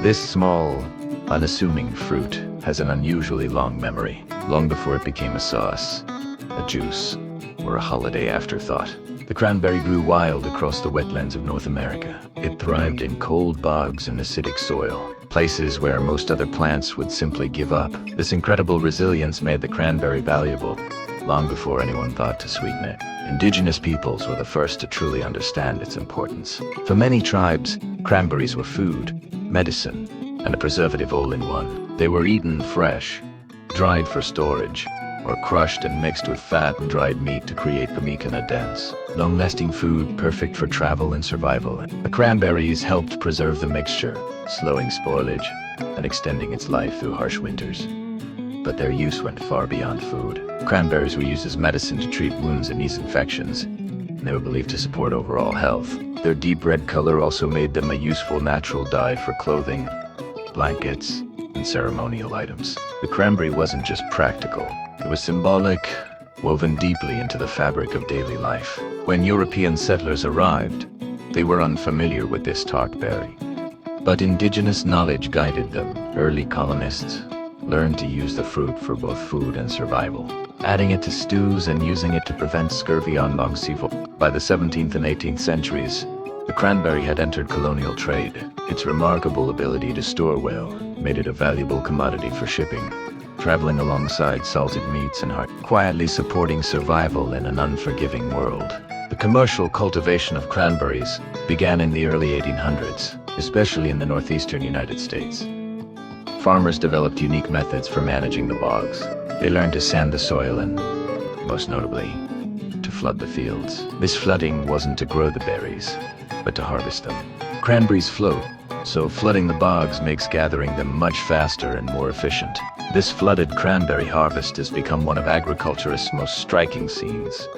This small, unassuming fruit has an unusually long memory, long before it became a sauce, a juice, or a holiday afterthought. The cranberry grew wild across the wetlands of North America. It thrived in cold bogs and acidic soil, places where most other plants would simply give up. This incredible resilience made the cranberry valuable, long before anyone thought to sweeten it. Indigenous peoples were the first to truly understand its importance. For many tribes, cranberries were food, medicine, and a preservative all in one. They were eaten fresh, dried for storage, or crushed and mixed with fat and dried meat to create pemmican, a dense, long-lasting food perfect for travel and survival. The cranberries helped preserve the mixture, slowing spoilage and extending its life through harsh winters. But their use went far beyond food. Cranberries were used as medicine to treat wounds and ease infections, and they were believed to support overall health. Their deep red color also made them a useful natural dye for clothing, blankets, and ceremonial items. The cranberry wasn't just practical, it was symbolic, woven deeply into the fabric of daily life. When European settlers arrived, they were unfamiliar with this tart berry. But indigenous knowledge guided them. Early colonists learned to use the fruit for both food and survival, adding it to stews and using it to prevent scurvy on long sea voyages. By the 17th and 18th centuries, the cranberry had entered colonial trade. Its remarkable ability to store well made it a valuable commodity for shipping, traveling alongside salted meats and quietly supporting survival in an unforgiving world. The commercial cultivation of cranberries began in the early 1800s, especially in the northeastern United States. Farmers developed unique methods for managing the bogs. They learned to sand the soil and, most notably, to flood the fields. This flooding wasn't to grow the berries, but to harvest them. Cranberries float, so flooding the bogs makes gathering them much faster and more efficient. This flooded cranberry harvest has become one of agriculturists' most striking scenes.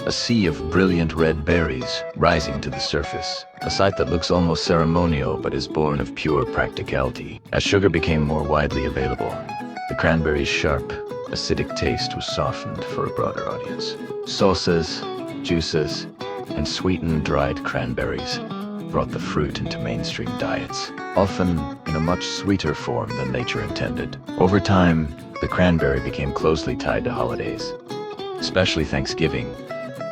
A sea of brilliant red berries rising to the surface, a sight that looks almost ceremonial but is born of pure practicality. As sugar became more widely available, the cranberry's sharp, acidic taste was softened for a broader audience. Sauces, juices, and sweetened dried cranberries brought the fruit into mainstream diets, often in a much sweeter form than nature intended. Over time, the cranberry became closely tied to holidays, especially Thanksgiving,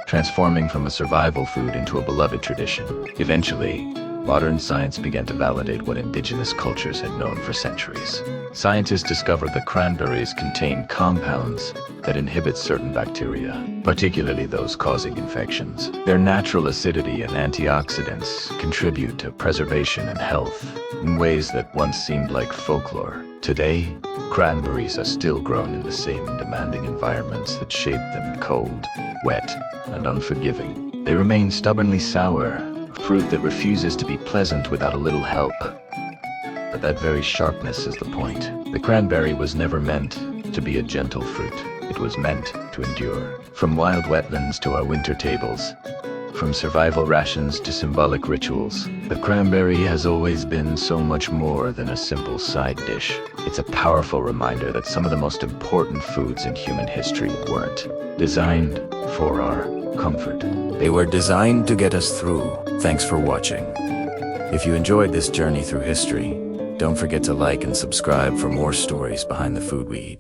transforming from a survival food into a beloved tradition. Eventually, modern science began to validate what indigenous cultures had known for centuries. Scientists discovered that cranberries contain compounds that inhibit certain bacteria, particularly those causing infections. Their natural acidity and antioxidants contribute to preservation and health in ways that once seemed like folklore. Today, cranberries are still grown in the same demanding environments that shaped them: cold, wet, and unforgiving. They remain stubbornly sour, a fruit that refuses to be pleasant without a little help. But that very sharpness is the point. The cranberry was never meant to be a gentle fruit. It was meant to endure. From wild wetlands to our winter tables, from survival rations to symbolic rituals, the cranberry has always been so much more than a simple side dish. It's a powerful reminder that some of the most important foods in human history weren't designed for our comfort. They were designed to get us through. Thanks for watching. If you enjoyed this journey through history, don't forget to like and subscribe for more stories behind the food we eat.